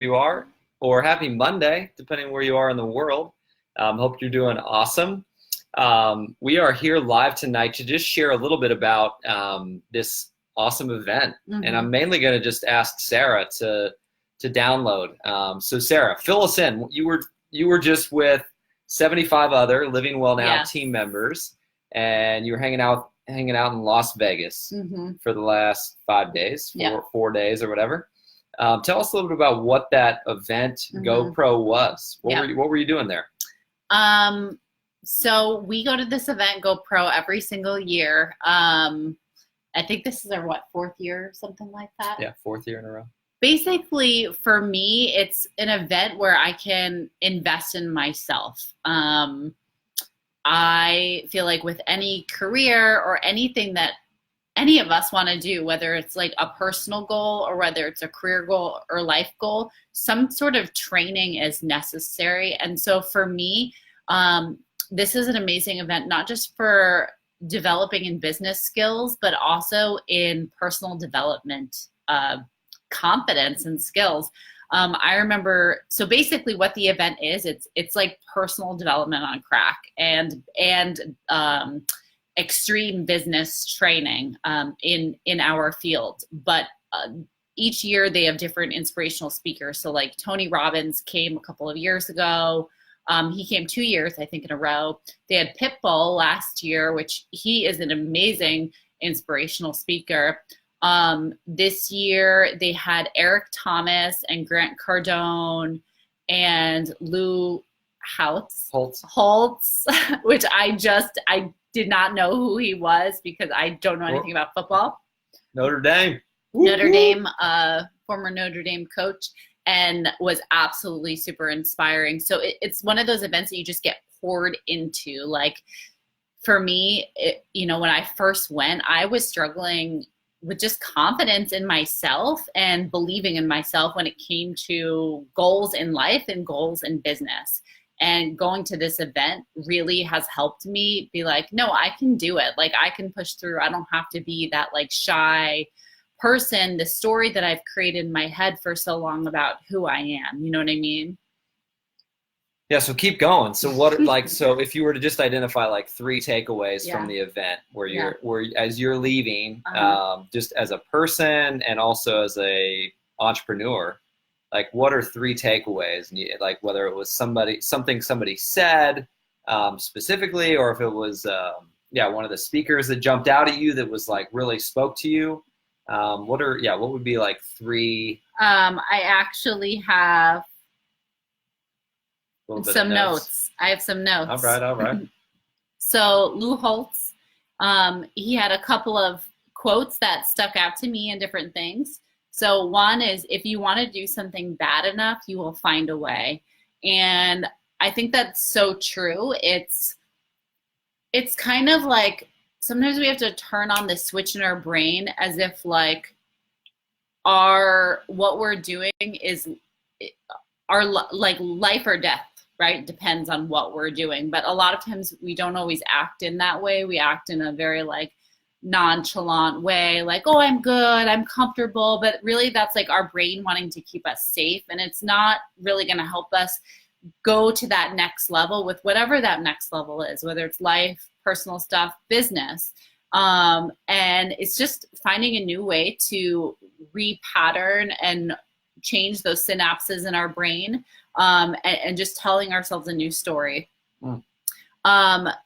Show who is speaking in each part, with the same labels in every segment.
Speaker 1: you are, or happy Monday, depending where you are in the world. Hope you're doing awesome. We are here live tonight to just share a little bit about this awesome event, and I'm mainly going to just ask Sara to download. So Sara, fill us in. You were just with 75 other Living Well Now team members, and you were hanging out in Las Vegas for the last 5 days, 4 days or whatever. Tell us a little bit about what that event GoPro was. What were you doing there?
Speaker 2: So we go to this event GoPro every single year. I think this is our fourth year or something like that.
Speaker 1: Yeah, fourth year in a row.
Speaker 2: Basically, for me, it's an event where I can invest in myself. I feel like with any career or anything that any of us want to do, whether it's like a personal goal or whether it's a career goal or life goal, some sort of training is necessary. And so for me, this is an amazing event, not just for developing in business skills, but also in personal development, confidence and skills. I remember, so basically what the event is, it's like personal development on crack and extreme business training in our field. But each year they have different inspirational speakers. So like Tony Robbins came a couple of years ago. He came 2 years, I think, in a row. They had Pitbull last year, which he is an amazing inspirational speaker. This year they had Eric Thomas and Grant Cardone and Lou Holtz, which I did not know who he was because I don't know anything about football.
Speaker 1: Notre Dame.
Speaker 2: Notre Dame, former Notre Dame coach, and was absolutely super inspiring. So it's one of those events that you just get poured into. Like for me, when I first went, I was struggling with just confidence in myself and believing in myself when it came to goals in life and goals in business. And going to this event really has helped me be like, no, I can do it. Like I can push through. I don't have to be that like shy person, the story that I've created in my head for so long about who I am. You know what I mean?
Speaker 1: Yeah, so keep going. So so if you were to just identify like 3 takeaways from the event where as you're leaving, just as a person and also as a entrepreneur, like what are 3 takeaways? Like whether it was something somebody said specifically, or if it was one of the speakers that jumped out at you that was like really spoke to you. What would be like 3?
Speaker 2: I actually have some notes. I have some notes.
Speaker 1: All right.
Speaker 2: So Lou Holtz, he had a couple of quotes that stuck out to me and different things. So one is, if you want to do something bad enough, you will find a way. And I think that's so true. It's kind of like sometimes we have to turn on the switch in our brain as if like what we're doing is our like life or death, right? Depends on what we're doing. But a lot of times we don't always act in that way. We act in a very like nonchalant way, like, oh, I'm good, I'm comfortable. But really that's like our brain wanting to keep us safe. And it's not really going to help us go to that next level with whatever that next level is, whether it's life, personal stuff, business. And it's just finding a new way to repattern and change those synapses in our brain, and just telling ourselves a new story.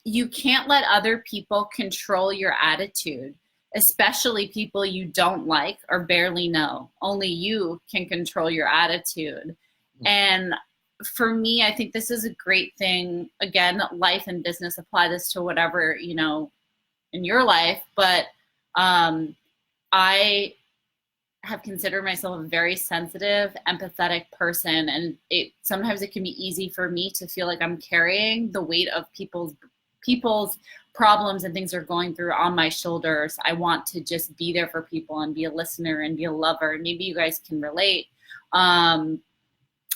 Speaker 2: You can't let other people control your attitude, especially people you don't like or barely know. Only you can control your attitude. And for me, I think this is a great thing. Again, life and business, apply this to whatever, in your life. But I have considered myself a very sensitive, empathetic person. And sometimes it can be easy for me to feel like I'm carrying the weight of people's problems and things they're going through on my shoulders. I want to just be there for people and be a listener and be a lover. Maybe you guys can relate.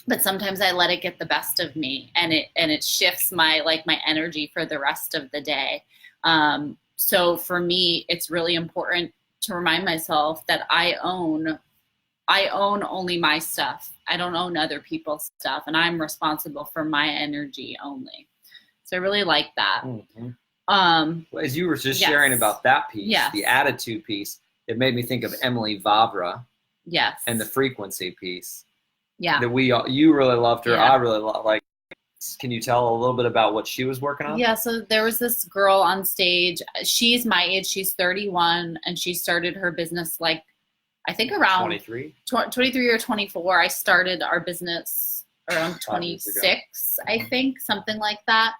Speaker 2: But sometimes I let it get the best of me, and it shifts my energy for the rest of the day. So for me, it's really important to remind myself that I own only my stuff. I don't own other people's stuff, and I'm responsible for my energy only. So I really like that.
Speaker 1: Mm-hmm. As you were just sharing about that piece, the attitude piece, it made me think of Emily Vavra.
Speaker 2: Yes.
Speaker 1: And the frequency piece.
Speaker 2: Yeah.
Speaker 1: That you really loved her. Yeah. I really like. Can you tell a little bit about what she was working on?
Speaker 2: Yeah, so there was this girl on stage. She's my age. She's 31, and she started her business like, I think around 23 or 24. I started our business around 26, I think, something like that.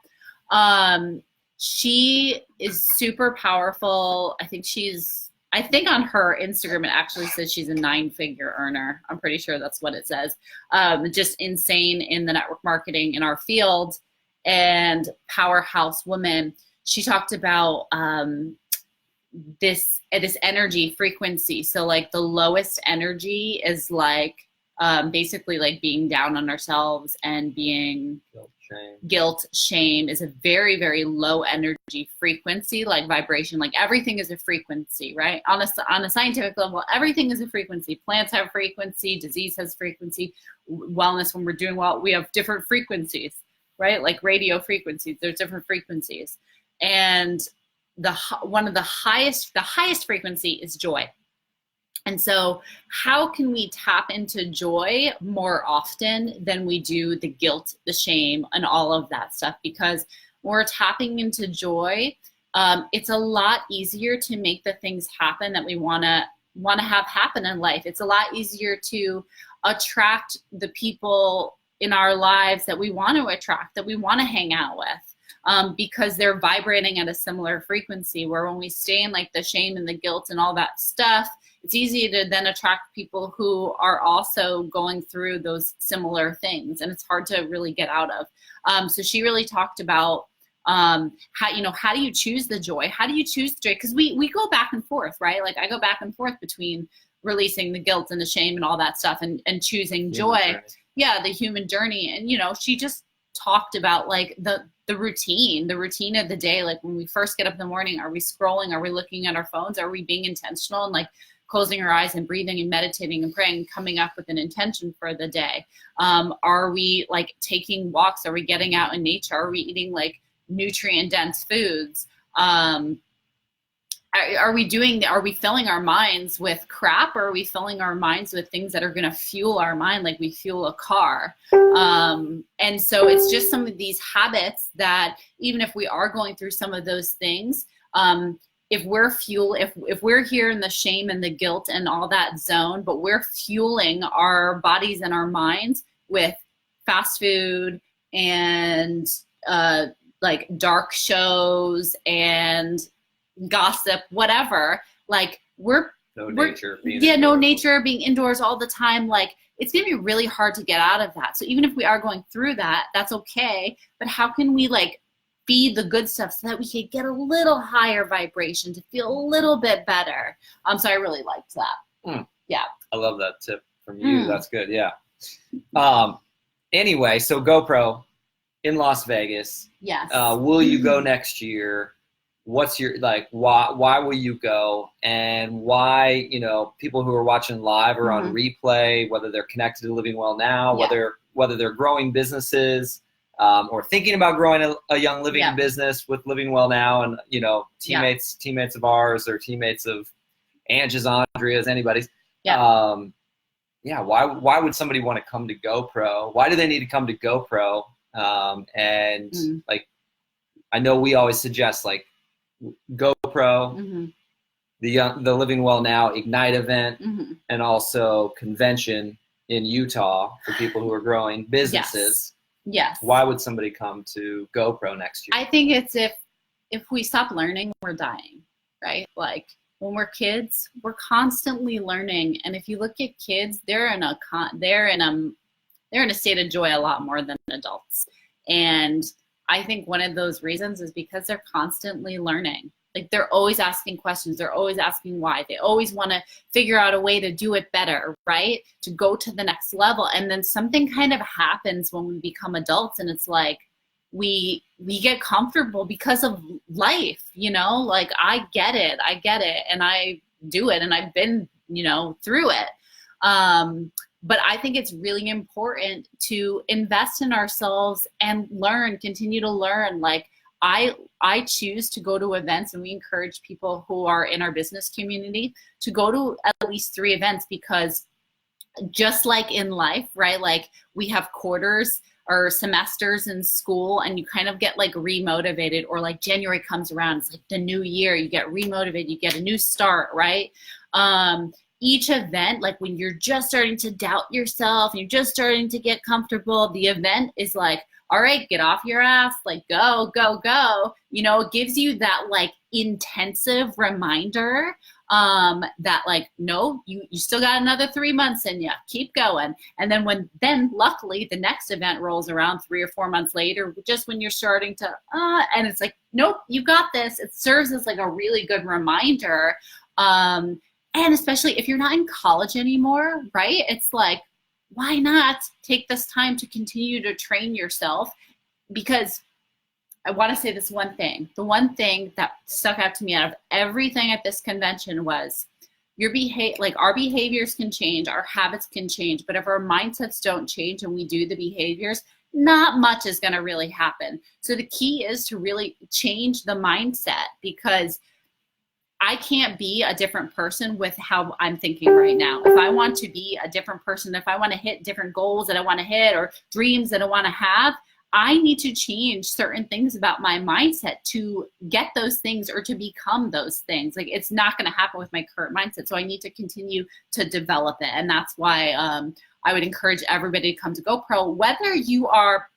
Speaker 2: She is super powerful. I think on her Instagram, it actually says she's a 9-figure earner. I'm pretty sure that's what it says. Just insane in the network marketing in our field, and powerhouse woman. She talked about this energy frequency. So like the lowest energy is like basically like being down on ourselves and being guilt, shame is a very, very low energy frequency, like vibration. Like everything is a frequency, right? On a scientific level, everything is a frequency. Plants have frequency, disease has frequency, wellness, when we're doing well, we have different frequencies, right? Like radio frequencies, there's different frequencies. And one of the highest frequency is joy. And so how can we tap into joy more often than we do the guilt, the shame, and all of that stuff? Because when we're tapping into joy, it's a lot easier to make the things happen that we want to have happen in life. It's a lot easier to attract the people in our lives that we want to attract, that we want to hang out with. Because they're vibrating at a similar frequency, where when we stay in like the shame and the guilt and all that stuff, it's easy to then attract people who are also going through those similar things, and it's hard to really get out of. So she really talked about how do you choose the joy? How do you choose the joy? Because we go back and forth, right? Like I go back and forth between releasing the guilt and the shame and all that stuff and choosing joy. Yeah, the human journey. And she just talked about like the routine of the day. Like when we first get up in the morning, are we scrolling? Are we looking at our phones? Are we being intentional and like closing our eyes and breathing and meditating and praying, coming up with an intention for the day? Are we like taking walks? Are we getting out in nature? Are we eating like nutrient dense foods? Are we filling our minds with crap, or are we filling our minds with things that are going to fuel our mind like we fuel a car? And so it's just some of these habits that even if we are going through some of those things, if we're here in the shame and the guilt and all that zone, but we're fueling our bodies and our minds with fast food and like dark shows and gossip, whatever, like nature, being indoors all the time, like it's gonna be really hard to get out of that. So even if we are going through that, that's okay, but how can we like feed the good stuff so that we can get a little higher vibration to feel a little bit better? So I really liked that. Yeah,
Speaker 1: I love that tip from you. That's good. Yeah. Anyway, so GoPro in Las Vegas.
Speaker 2: Yes.
Speaker 1: Will you go next year? What's your, like, why will you go? And why, people who are watching live or on replay, whether they're connected to Living Well Now, whether they're growing businesses, or thinking about growing a Young Living business with Living Well Now, and, teammates of ours, or teammates of Angie's, Andrea's, anybody's. Why would somebody want to come to GoPro? Why do they need to come to GoPro? Like, I know we always suggest like GoPro, the Living Well Now Ignite event, and also convention in Utah for people who are growing businesses.
Speaker 2: Yes.
Speaker 1: Why would somebody come to GoPro next year?
Speaker 2: I think it's if we stop learning, we're dying, right? Like when we're kids, we're constantly learning, and if you look at kids, they're in a state of joy a lot more than adults. And I think one of those reasons is because they're constantly learning. Like they're always asking questions. They're always asking why. They always want to figure out a way to do it better, right? To go to the next level. And then something kind of happens when we become adults, and it's like we get comfortable because of life, like I get it and I do it, and I've been, through it. But I think it's really important to invest in ourselves and continue to learn. Like I choose to go to events, and we encourage people who are in our business community to go to at least 3 events, because just like in life, right? Like we have quarters or semesters in school, and you kind of get like remotivated, or like January comes around, it's like the new year, you get remotivated, you get a new start, right? Each event, like when you're just starting to doubt yourself, you're just starting to get comfortable, the event is like, all right, get off your ass, like go, go, go. You know, it gives you that like intensive reminder that like, no, you still got another 3 months in you, keep going. And then luckily the next event rolls around 3 or 4 months later, just when you're starting to, and it's like, nope, you got this. It serves as like a really good reminder. And especially if you're not in college anymore, right? It's like, why not take this time to continue to train yourself? Because I want to say this one thing. The one thing that stuck out to me out of everything at this convention was our behaviors can change, our habits can change, but if our mindsets don't change and we do the behaviors, not much is going to really happen. So the key is to really change the mindset, because I can't be a different person with how I'm thinking right now. If I want to be a different person, if I want to hit different goals that I want to hit or dreams that I want to have, I need to change certain things about my mindset to get those things or to become those things. Like it's not going to happen with my current mindset. So I need to continue to develop it. And that's why I would encourage everybody to come to GoPro, whether you are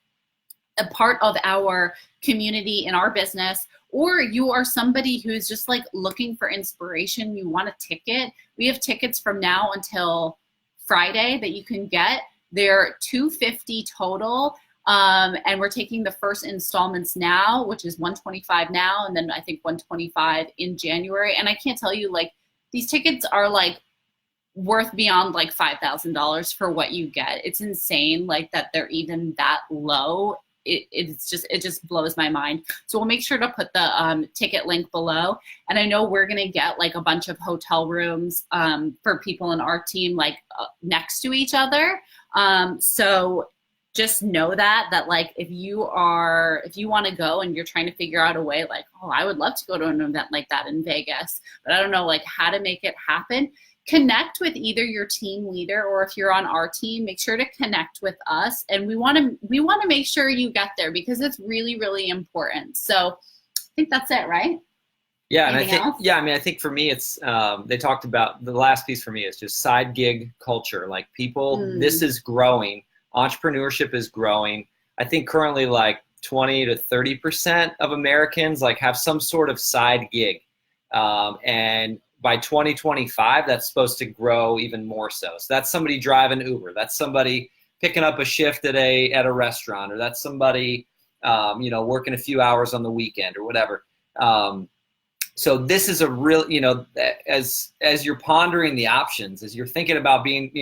Speaker 2: a part of our community in our business, or you are somebody who's just like looking for inspiration, you want a ticket. We have tickets from now until Friday that you can get. They're $250 total. And we're taking the first installments now, which is $125 now, and then I think $125 in January. And I can't tell you, like, these tickets are like worth beyond like $5,000 for what you get. It's insane, like that they're even that low. It just blows my mind. So we'll make sure to put the ticket link below. And I know we're gonna get like a bunch of hotel rooms for people in our team, like next to each other. So just know that like if you want to go and you're trying to figure out a way, like, oh, I would love to go to an event like that in Vegas, but I don't know like how to make it happen. Connect with either your team leader, or if you're on our team, make sure to connect with us. And we want to make sure you get there, because it's really, really important. So I think that's it, right?
Speaker 1: Yeah.
Speaker 2: Anything
Speaker 1: And I think,
Speaker 2: else?
Speaker 1: yeah, I mean, I think for me, it's, they talked about the last piece for me is just side gig culture. Like people, this is growing. Entrepreneurship is growing. I think currently like 20 to 30% of Americans like have some sort of side gig. And by 2025, that's supposed to grow even more so. So that's somebody driving Uber. That's somebody picking up a shift at a restaurant, or that's somebody, working a few hours on the weekend or whatever. So this is a real, as you're pondering the options, as you're thinking about being,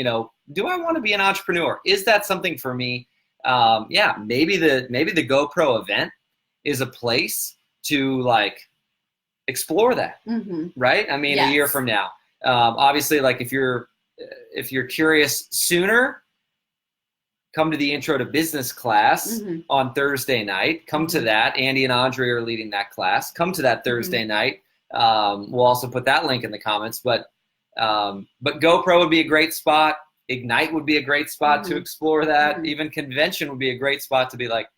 Speaker 1: do I want to be an entrepreneur? Is that something for me? Yeah, maybe the GoPro event is a place to like explore that, right? I mean,
Speaker 2: Yes.
Speaker 1: A year from now, obviously, like if you're curious sooner, come to the Intro to Business class on Thursday night. Come to that. Andy and Andre are leading that class. Come to that Thursday night. We'll also put that link in the comments. But GoPro would be a great spot. Ignite would be a great spot to explore that. Even convention would be a great spot to be like,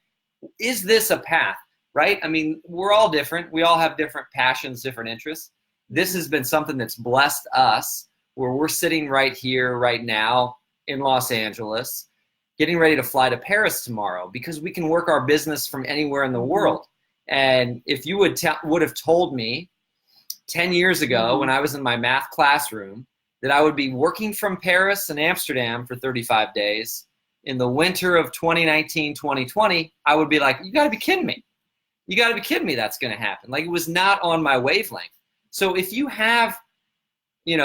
Speaker 1: is this a path? Right? I mean, we're all different. We all have different passions, different interests. This has been something that's blessed us, where we're sitting right here, right now in Los Angeles, getting ready to fly to Paris tomorrow, because we can work our business from anywhere in the world. And if you would have told me 10 years ago when I was in my math classroom that I would be working from Paris and Amsterdam for 35 days in the winter of 2019, 2020, I would be like, you got to be kidding me. You got to be kidding me that's going to happen. Like, it was not on my wavelength. So if you have, we've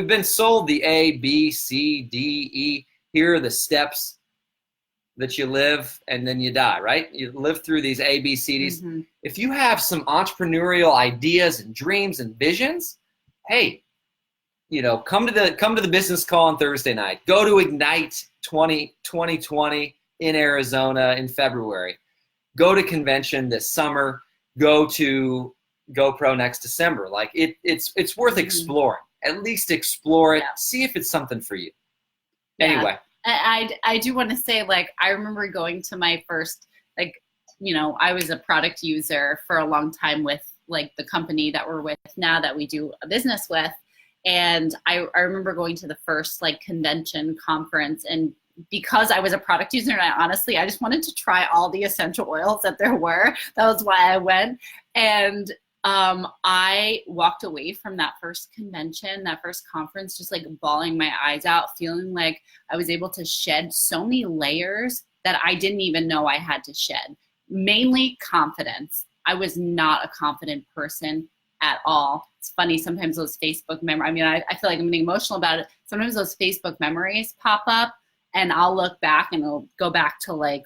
Speaker 1: been sold the A, B, C, D, E. Here are the steps that you live and then you die, right? You live through these A, B, C, Ds. If you have some entrepreneurial ideas and dreams and visions, hey, come to the business call on Thursday night. Go to Ignite 2020 in Arizona in February. Go to convention this summer. Go to GoPro next December. Like it's worth exploring. At least explore it.
Speaker 2: Yeah.
Speaker 1: See if it's something for you.
Speaker 2: Yeah.
Speaker 1: Anyway.
Speaker 2: I do want to say, like, I remember going to my first, like, I was a product user for a long time with, like, the company that we're with now that we do a business with. And I remember going to the first, like, convention conference, and because I was a product user, and I just wanted to try all the essential oils that there were. That was why I went. And I walked away from that first convention, that first conference, just like bawling my eyes out, feeling like I was able to shed so many layers that I didn't even know I had to shed. Mainly confidence. I was not a confident person at all. It's funny, sometimes those Facebook memories, I feel like I'm getting emotional about it. Sometimes those Facebook memories pop up and I'll look back and it'll go back to like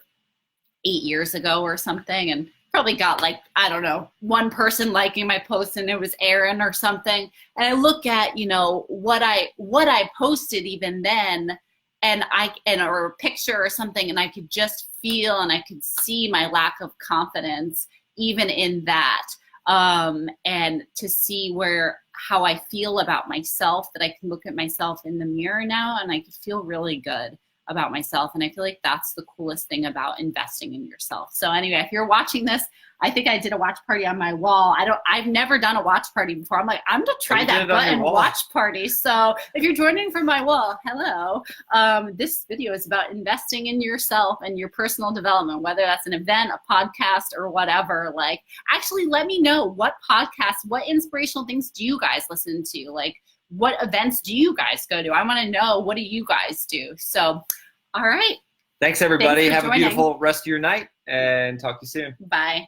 Speaker 2: 8 years ago or something, and probably got, like, I don't know, one person liking my post, and it was Aaron or something. And I look at, what I posted even then, or a picture or something, and I could just feel and I could see my lack of confidence even in that. And to see how I feel about myself, that I can look at myself in the mirror now and I can feel really good about myself. And I feel like that's the coolest thing about investing in yourself. So anyway, if you're watching this, I think I did a watch party on my wall. I've never done a watch party before. I'm like, I'm gonna try that button, watch party. So if you're joining from my wall, hello. This video is about investing in yourself and your personal development, whether that's an event, a podcast, or whatever. Like, actually let me know what podcasts, what inspirational things do you guys listen to? Like, what events do you guys go to? I want to know, what do you guys do? So, all right.
Speaker 1: Thanks everybody.
Speaker 2: Thanks for
Speaker 1: Have
Speaker 2: joining.
Speaker 1: a beautiful rest of your night, and talk to you soon.
Speaker 2: Bye.